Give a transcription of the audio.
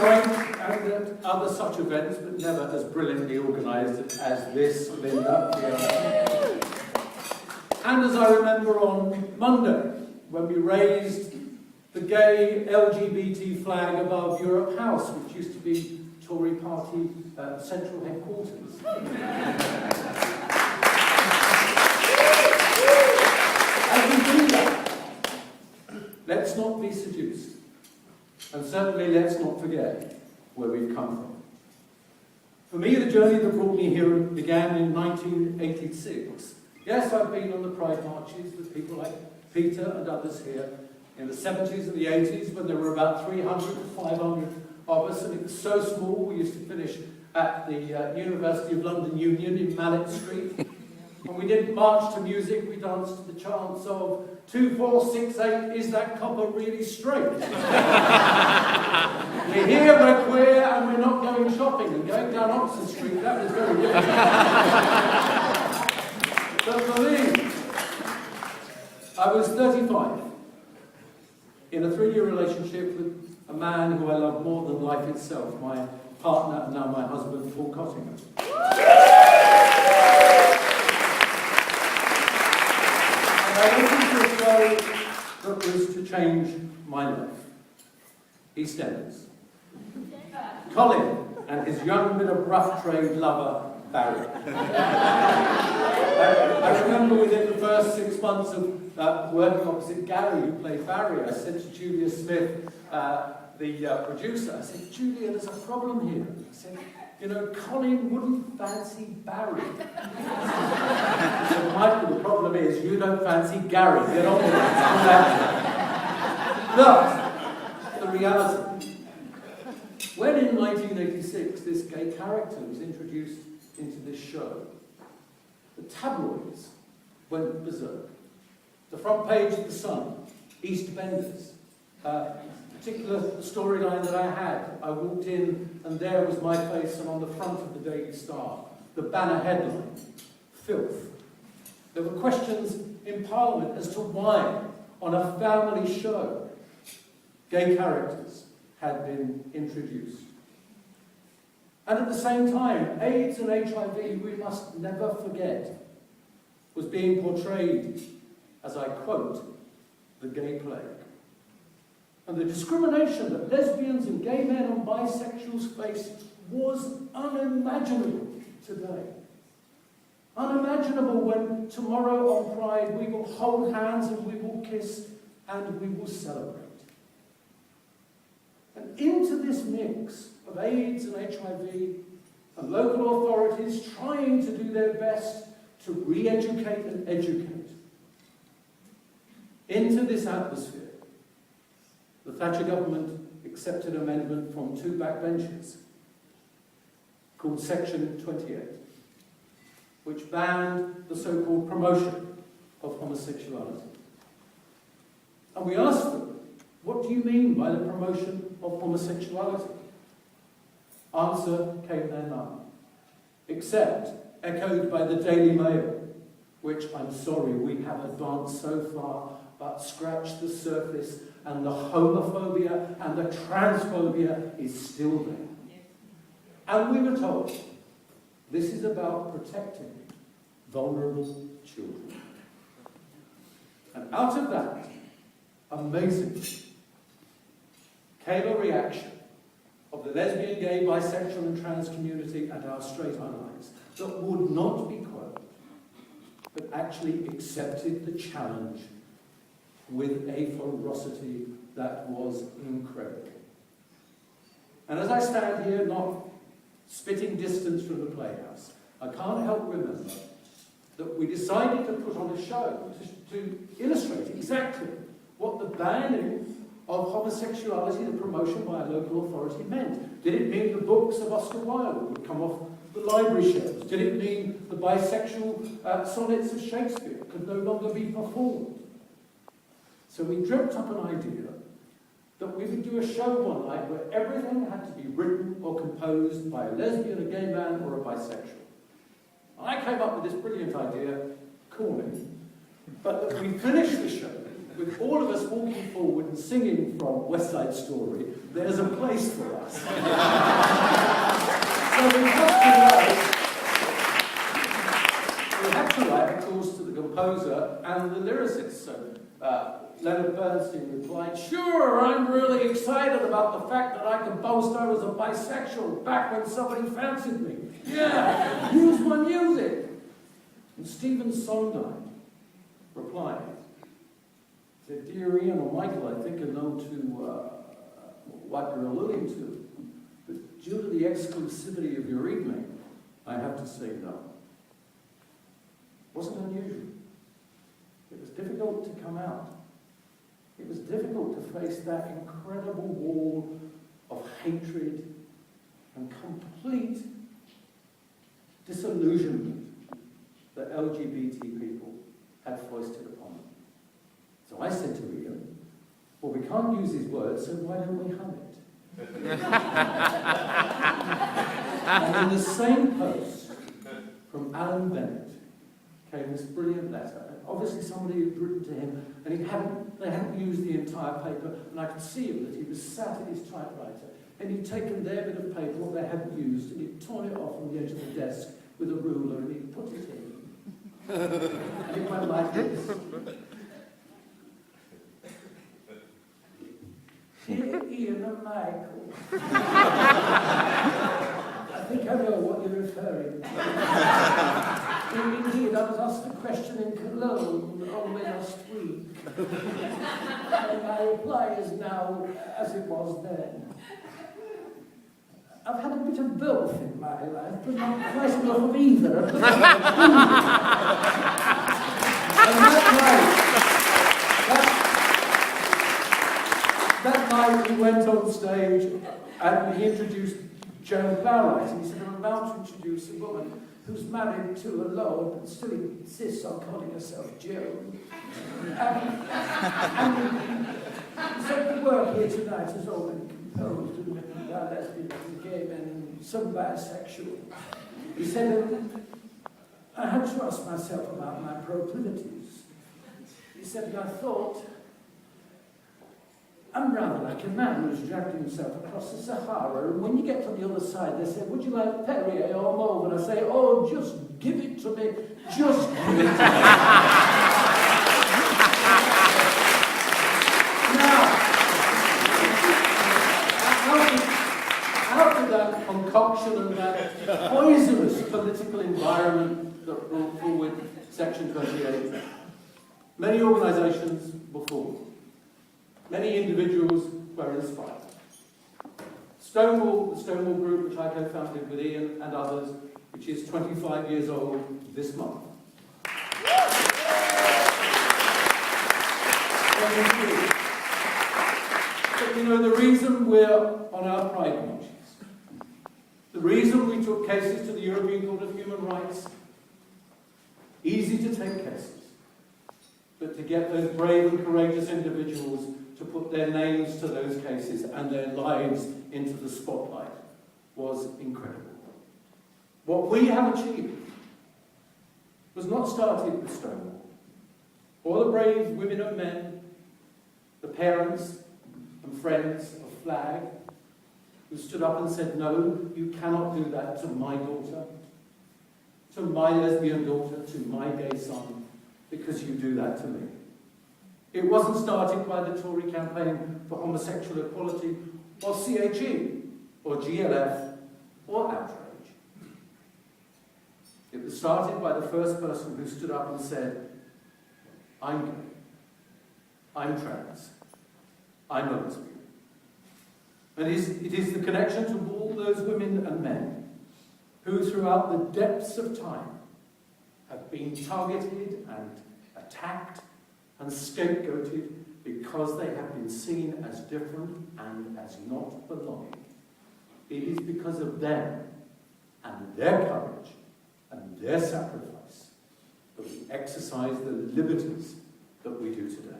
great at other such events, but never as brilliantly organised as this, Linda. And as I remember on Monday, when we raised the gay LGBT flag above Europe House, which used to be Tory party central headquarters. As we do that, let's not be seduced. And certainly let's not forget where we've come from. For me, the journey that brought me here began in 1986. Yes, I've been on the Pride marches with people like Peter and others here in the 70s and the 80s, when there were about 300 to 500 of us, and it was so small we used to finish at the University of London Union in Mallet Street. And we didn't march to music, we danced to the chants of 2, 4, 6, 8, is that copper really straight? We're here, we're queer, and we're not going shopping. And going down Oxford Street, that was very difficult. But for me, I was 35, in a 3-year relationship with a man who I love more than life itself, my partner and now my husband, Paul Cottingham. And I went into a show that was to change my life. EastEnders. Colin and his young bit of rough trade lover, Barry. I remember within the first 6 months of working opposite Gary, who played Barry, I said to Julia Smith, the producer, I said, Julia, there's a problem here. I said, you know, Colin wouldn't fancy Barry. I said, Michael, the problem is you don't fancy Gary. Get on with it. But the reality, when in 1986 this gay character was introduced into this show, the tabloids went berserk. The front page of The Sun, EastEnders, particular storyline that I had. I walked in and there was my face, and on the front of the Daily Star, the banner headline, filth. There were questions in Parliament as to why, on a family show, gay characters had been introduced. And at the same time, AIDS and HIV, we must never forget, was being portrayed as, I quote, the gay plague. And the discrimination that lesbians and gay men and bisexuals face was unimaginable today. Unimaginable when tomorrow on Pride we will hold hands and we will kiss and we will celebrate. And into this mix of AIDS and HIV and local authorities trying to do their best to re-educate and educate, into this atmosphere, the Thatcher government accepted an amendment from 2 backbenchers called Section 28, which banned the so-called promotion of homosexuality. And we asked them, what do you mean by the promotion of homosexuality? Answer came there none, except echoed by the Daily Mail, which, I'm sorry, we have advanced so far, but scratched the surface, and the homophobia and the transphobia is still there. And we were told, this is about protecting vulnerable children. And out of that, amazingly, came a reaction of the lesbian, gay, bisexual and trans community and our straight allies that would not be quoted, but actually accepted the challenge with a ferocity that was incredible. And as I stand here, not spitting distance from the Playhouse, I can't help remember that we decided to put on a show to illustrate exactly what the banning of homosexuality, the promotion by a local authority, meant. Did it mean the books of Oscar Wilde would come off the library shelves? Did it mean the bisexual sonnets of Shakespeare could no longer be performed? So we dreamt up an idea that we would do a show one night where everything had to be written or composed by a lesbian, a gay man, or a bisexual. And I came up with this brilliant idea, corny, but that we finished the show with all of us walking forward and singing from West Side Story, there's a place for us. So we had to write, of course, to the composer and the lyricist. So Leonard Bernstein replied, "Sure, I'm really excited about the fact that I can boast I was a bisexual back when somebody fancied me. Yeah, use my music." And Stephen Sondheim replied, said, "Dear Ian or Michael, I think I know what you're alluding to, but due to the exclusivity of your evening, I have to say no." It wasn't unusual. It was difficult to come out. It was difficult to face that incredible wall of hatred and complete disillusionment that LGBT people had foisted upon them. So I said to Ian, "Well, we can't use his words, so why don't we hum it?" And in the same post from Alan Bennett came this brilliant letter. Obviously somebody had written to him, and they hadn't used the entire paper, and I could see him that he was sat at his typewriter, and he'd taken their bit of paper, what they hadn't used, and he'd torn it off on the edge of the desk with a ruler, and he'd put it in. And it went like this. "Dear Ian and Michael, I think I know what you're referring to. Indeed, I was asked a question in Cologne only last week. And my reply is now as it was then. I've had a bit of both in my life, but not quite enough of either. And that night he went on stage and he introduced Joan Barrett. He said, "I'm about to introduce a woman who's married to a lord but still insists on calling herself Joan. And he said, the work here tonight has all been composed and written by lesbians and gay men and some bisexual." He said, "I had to ask myself about my proclivities." He said, "And I thought, I'm rather like a man who's dragged himself across the Sahara, and when you get to the other side, they say, 'Would you like Perrier or Mauve?' And I say, 'Oh, just give it to me, just give it to me.'" Now, out of that concoction and that poisonous political environment that brought forward Section 28, many organisations were formed. Many individuals were inspired. Stonewall, the Stonewall Group, which I co-founded with Ian and others, which is 25 years old this month. But you know, the reason we're on our pride marches, the reason we took cases to the European Court of Human Rights, easy to take cases, but to get those brave and courageous individuals to put their names to those cases and their lives into the spotlight was incredible. What we have achieved was not started with Stonewall, or the brave women and men, the parents and friends of Flag, who stood up and said, "No, you cannot do that to my daughter, to my lesbian daughter, to my gay son, because you do that to me." It wasn't started by the Tory campaign for homosexual equality, or CHE, or GLF, or Outrage. It was started by the first person who stood up and said, "I'm gay, I'm trans, I'm a lesbian." And it is the connection to all those women and men who, throughout the depths of time, have been targeted and attacked and scapegoated because they have been seen as different and as not belonging. It is because of them and their courage and their sacrifice that we exercise the liberties that we do today.